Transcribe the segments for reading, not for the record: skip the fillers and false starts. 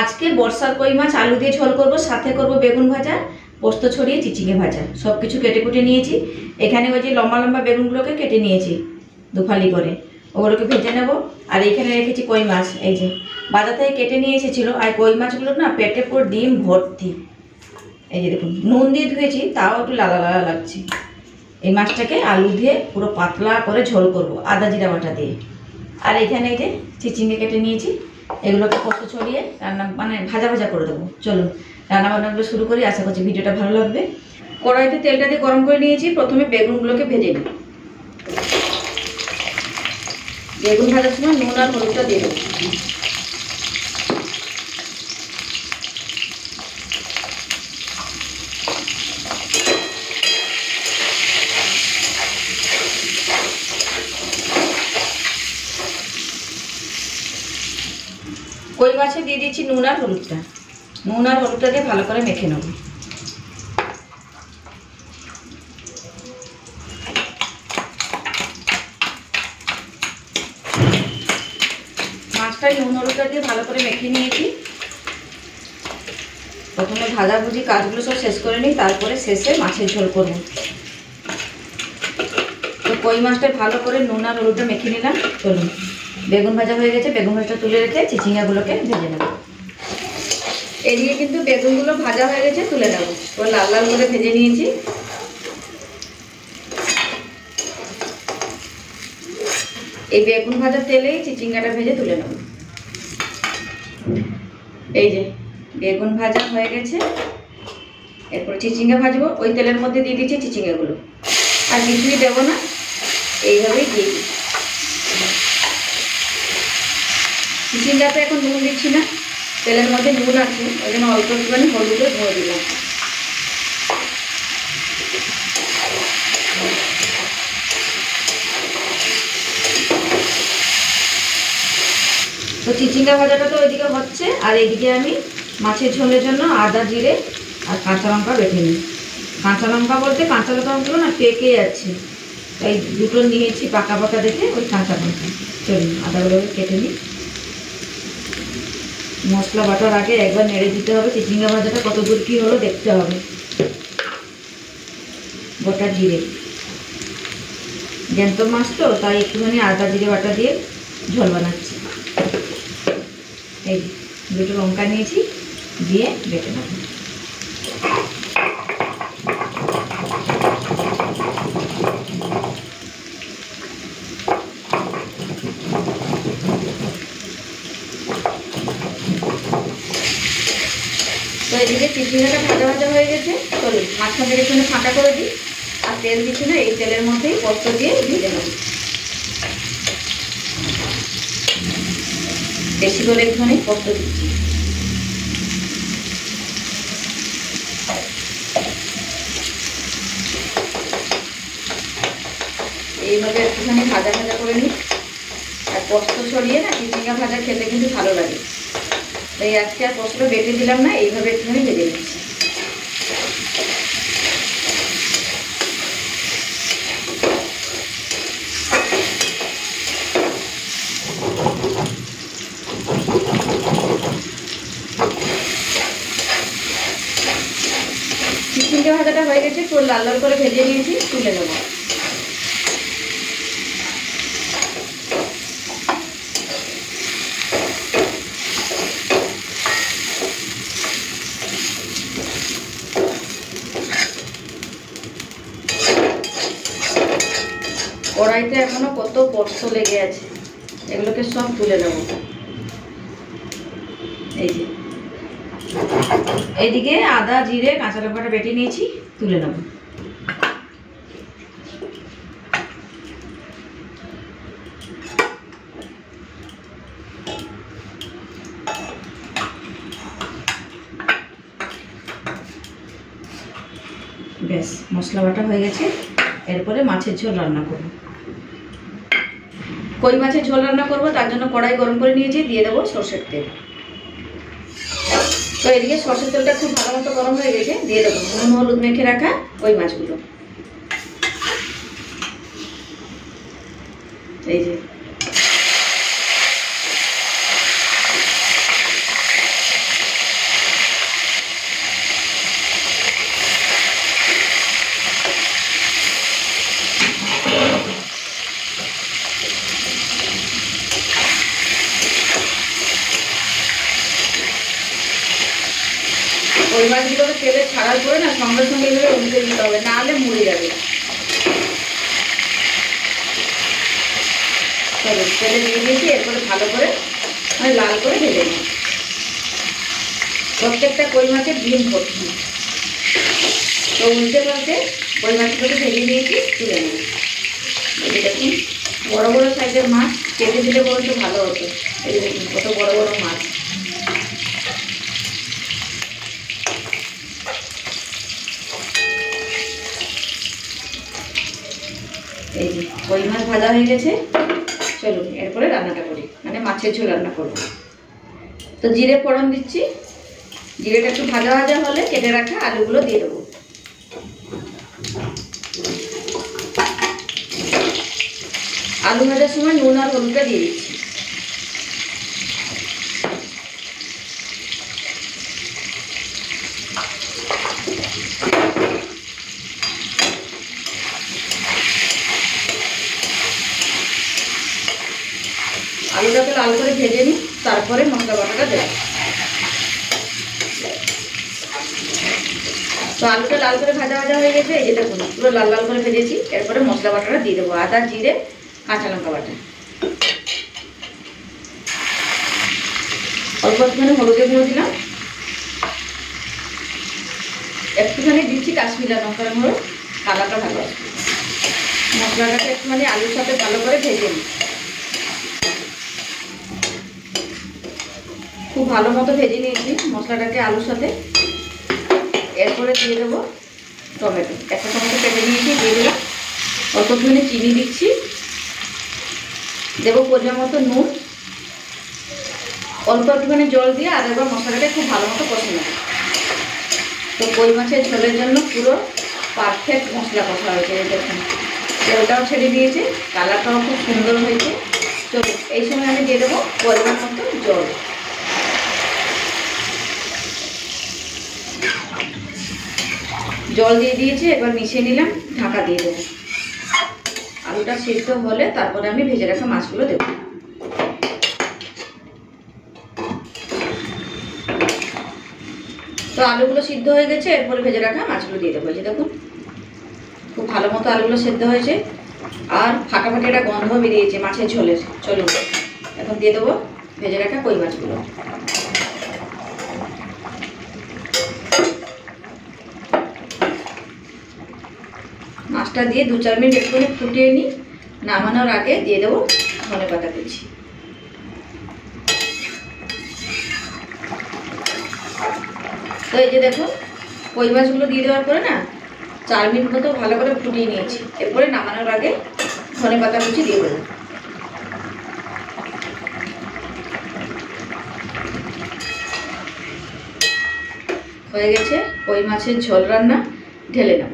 আজকে বর্ষার কই মাছ আলু দিয়ে ঝোল করব, সাথে করব বেগুন ভাজা, পোস্ত ছড়িয়ে চিচিঙ্গে ভাজা। সব কিছু কেটে কুটে নিয়েছি। এখানে ওই যে লম্বা লম্বা বেগুনগুলোকে কেটে নিয়েছি দুফালি করে, ওগুলোকে ভেজে নেব। আর এইখানে রেখেছি কই মাছ, এই যে বাজার থেকে কেটে নিয়ে এসেছিল। আর কই মাছগুলো না পেটে পুরো ডিম ভর্তি। এই যে দেখুন, নুন দিয়ে ধুয়েছি, তাও একটু লালা লালা লাগছে। এই মাছটাকে আলু দিয়ে পুরো পাতলা করে ঝোল করব আদা জিরা বাটা দিয়ে। আর এখানে এই যে চিচিঙ্গে কেটে নিয়েছি, এগুলোকে পোস্ত ছড়িয়ে রান্না ভাজা ভাজা করে দেবো। চলুন রান্না বান্নাগুলো শুরু করি, আশা করছি ভিডিওটা ভালো লাগবে। কড়াইতে তেলটা দিয়ে গরম করে নিয়েছি। প্রথমে বেগুনগুলোকে ভেজে নিই। বেগুন ভাজার সময় নুন আর হলুদটা দিয়ে দেবো। কই মাছে দিয়ে দিচ্ছি নুন আর হলুদটা। নুন আর হলুদটা দিয়ে ভালো করে মেখে নেব। মাছটাই নুন হলুদটা দিয়ে ভালো করে মেখে নিয়েছি। প্রথমে ভাজাভুজি কাজগুলো সব শেষ করে নিই, তারপরে শেষে মাছের ঝোল করব। তো কই মাছটা ভালো করে নুন আর হলুদটা মেখে নিলাম। চলুন, বেগুন ভাজা হয়ে গেছে, বেগুন ভাজাটা তুলে রেখে চিচিঙ্গাগুলোকে ভেজে নেব। এদিকে কিন্তু বেগুনগুলো ভাজা হয়ে গেছে, তুলে নেব। তো লাল লাল করে ভেজে নিয়েছি। এই বেগুন ভাজার তেলেই চিচিঙ্গাটা ভেজে তুলে নেব। এই যে বেগুন ভাজা হয়ে গেছে, এরপর চিচিঙ্গা ভাজবো। ওই তেলের মধ্যে দিয়ে দিচ্ছি চিচিঙ্গাগুলো, আর কিছুই দেবো না, এইভাবেই দিয়ে দিই। চিচিঙ্গাতে এখন নুন দিচ্ছি না, তেলের মধ্যে নুন আছে, ওই জন্য অল্প একটুখানি হলুদও ধরে দিলাম। তো চিচিঙ্গা ভাজাটা তো ওইদিকে হচ্ছে, আর এইদিকে আমি মাছের ঝোলের জন্য আদা জিরে আর কাঁচা লঙ্কা বেটে নিই। কাঁচা লঙ্কা বলতে কাঁচা লঙ্কাগুলো না পেকে যাচ্ছে, তাই দুটো নিয়েছি পাকা পাকা দেখে, ওই কাঁচা লঙ্কা। চলুন আদাগুলোকে কেটে নিই। মশলা বাটার আগে একবার নেড়ে দিতে হবে। চিচিঙ্গা ভাজাটা কত দূর কী হলো দেখতে হবে। গোটা জিরে, জ্যান্ত মাছ তো, তাই একটুখানি আদা জিরে বাটা দিয়ে ঝোল বানাচ্ছি। এই দুটো লঙ্কা নিয়েছি, দিয়ে বেটে নেব। তো এদিকে চিচিঙ্গাটা ভাজা ভাজা হয়ে গেছে। চলুন মাঝখানে একটুখানি ফাঁকা করে দিই, আর তেল দিচ্ছি না, এই তেলের মধ্যেই পোস্ত দিয়ে ভেজে নেব। বেশি করে একটুখানি পোস্ত দিচ্ছি। এইভাবে একটুখানি ভাজা ভাজা করে নিই। আর পোস্ত ছড়িয়ে না চিচিঙ্গা ভাজা খেতে কিন্তু ভালো লাগে, তাই আজকে আর পোস্তটা বেটে দিলাম না, এইভাবে একটুখানি ভেজে নিচ্ছি। চিচিঙ্গা ভাজাটা হয়ে গেছে, পুরো লাল লাল করে ভেজে নিয়েছি, তুলে নেব। কড়াইতে এখনো কত পোস্ত লেগে আছে, এগুলোকে সব তুলে নেব। এই যে এইদিকে আদা জিরে কাঁচা লঙ্কাটা বেটে নিয়েছি, তুলে নেব। ব্যাস মশলা বাটা হয়ে গেছে। এরপরে মাছের ঝোল রান্না করব। কই মাছের ঝোল রান্না করব, তার জন্য কড়াই গরম করে নিয়েছি, দিয়ে দেবো সর্ষের তেল। তো এদিকে সর্ষের তেলটা খুব ভালো মতো গরম হয়ে গেছে, দিয়ে দেবো নুন হলুদ মেখে রাখা কই মাছগুলো। এই যে কই মাছগুলোকে তেলে ছাড়ার পরে না সঙ্গে সঙ্গে এভাবে উল্টে দিতে হবে, না হলে মুড়ে যাবে। চলো তেলে দিয়ে দিয়েছি, এরপরে ভালো করে মানে লাল করে ভেজে নিই। প্রত্যেকটা কই মাছের ডিম ভর্তি। তো উল্টে পাল্টে কই মাছগুলোকে ভেজে নিয়েছি, তুলে নেব। দেখুন বড় বড় সাইজের মাছ, কেটে দিলে বলতে ভালো হতো। এই দেখুন কত বড় বড় মাছ। এই যে কই মাছ ভাজা হয়ে গেছে। চলুন এরপরে রান্নাটা করি, মানে মাছের ঝোল রান্না করব। তো জিরে ফোড়ন দিচ্ছি। জিরেটা একটু ভাজা ভাজা হলে কেটে রাখা আলুগুলো দিয়ে দেবো। আলু ভাজার সময় নুন আর হলুদটা দিয়ে দিচ্ছি। আলুটাকে লাল করে ভেজে নিই, তারপরে মশলা বাটাটা দেব। তো আলুটা লাল করে ভাজা ভাজা হয়ে গেছে। এই যে দেখুন পুরো লাল লাল করে ভেজেছি। এরপরে মশলা বাটাটা দিয়ে দেবো, আদা, জিরে, কাঁচা লঙ্কা বাটা। অল্প একটুখানি হলুদের গুঁড়ো দিলাম, একটুখানি দিচ্ছি কাশ্মীরি লঙ্কার গুঁড়ো, কালারটা ভালো আসবে। মশলাটাকে একটুখানি আলুর সাথে ভালো করে ভেজে নিই। খুব ভালো মতো ভেজে নিয়েছি মশলাটাকে আলুর সাথে। এরপরে দিয়ে দেবো টমেটো। একটা টমেটো কেটে নিয়েছি, দিয়ে দিলাম। অল্প একটুখানি চিনি দিচ্ছি, দেবো পরিমাণ মতো নুন, অল্প একটুখানি জল দিয়ে আর একবার মশলাটাকে খুব ভালো মতো কষে নেব। তো কই মাছের ঝোলের জন্য পুরো পারফেক্ট মশলা কষা হয়েছে। এই দেখুন তেলটাও ছেড়ে দিয়েছে, কালারটাও খুব সুন্দর হয়েছে। চলো এই সময় আমি দিয়ে দেবো পরিমাণ মতো জল। জল দিয়ে দিয়েছি, এবার মিশিয়ে নিলাম, ঢাকা দিয়ে দেবো। আলুটা সিদ্ধ হলে তারপরে আমি ভেজে রাখা মাছগুলো দেবো। তো আলুগুলো সিদ্ধ হয়ে গেছে, এরপরে ভেজে রাখা মাছগুলো দিয়ে দেবো। যে দেখুন খুব ভালো মতো আলুগুলো সিদ্ধ হয়েছে, আর ফাটাফাটি একটা গন্ধ বেরিয়েছে মাছের ঝোলের। চলুন এখন দিয়ে দেবো ভেজে রাখা কই মাছগুলো। মাছটা দিয়ে 2-4 মিনিট একটু ফুটিয়ে নিই। নামানোর আগে দিয়ে দেবো ধনেপাতা কুচি। তো এই যে দেখুন কই মাছগুলো দিয়ে দেওয়ার পরে না 4 মিনিট মতো ভালো করে ফুটিয়ে নিয়েছি। এরপরে নামানোর আগে ধনেপাতা কুচি দিয়ে দেবো। হয়ে গেছে কই মাছের ঝোল রান্না, ঢেলে নেব।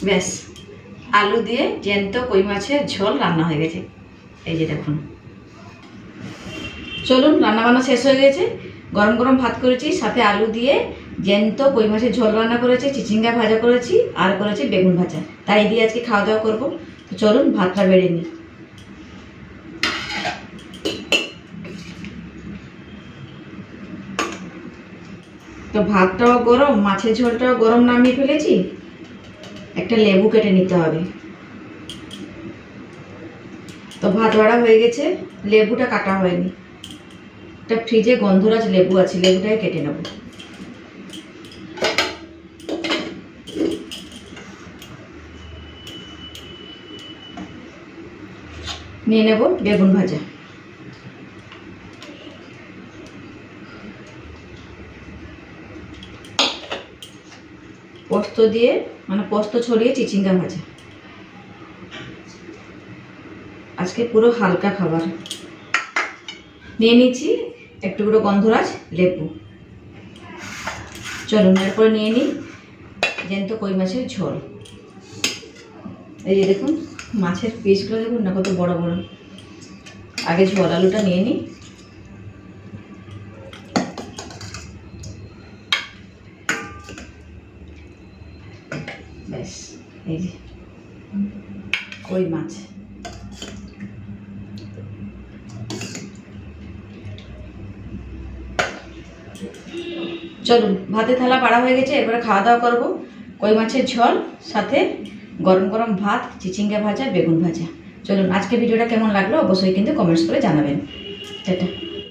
ব্যাস আলু দিয়ে জ্যান্ত কই মাছের ঝোল রান্না হয়ে গেছে। এই যে দেখুন। চলুন রান্নাবান্না শেষ হয়ে গেছে। গরম গরম ভাত করেছি, সাথে আলু দিয়ে জ্যান্ত কই মাছের ঝোল রান্না করেছি, চিচিঙ্গা ভাজা করেছি, আর করেছি বেগুন ভাজা। তাই দিয়ে আজকে খাওয়া দাওয়া করবো। তো চলুন ভাতটা বেড়ে নিই। তো ভাতটাও গরম, মাছের ঝোলটাও গরম নামিয়ে ফেলেছি। একটা লেবু কেটে নিতে হবে। তো ভাত বাড়া হয়ে গেছে, লেবুটা কাটা হয়নি। একটা ফ্রিজে গন্ধরাজ লেবু আছে, লেবুটাকে কেটে নেব। নিয়ে নেব বেগুন ভাজা। পোস্ত দিয়ে মানে পোস্ত ছড়িয়ে চিচিঙ্গা ভাজা। আজকে পুরো হালকা খাবার। নিয়ে নিচ্ছি একটু করে গন্ধরাজ লেবু। চলুন এরপরে নিয়ে নিই জ্যান্ত কই মাছের ঝোল। এই যে দেখুন মাছের পিসগুলো দেখুন না কত বড় বড়। আগে ঝোল আলুটা নিয়ে নিই। ব্যাস এই যে কই মাছ। চলুন, ভাতের থালা বাড়া হয়ে গেছে, এরপরে খাওয়া দাওয়া করবো। কই মাছের ঝোল, সাথে গরম গরম ভাত, চিচিঙ্গা ভাজা, বেগুন ভাজা। চলুন, আজকে ভিডিওটা কেমন লাগলো অবশ্যই কিন্তু কমেন্টস করে জানাবেন। টাটা।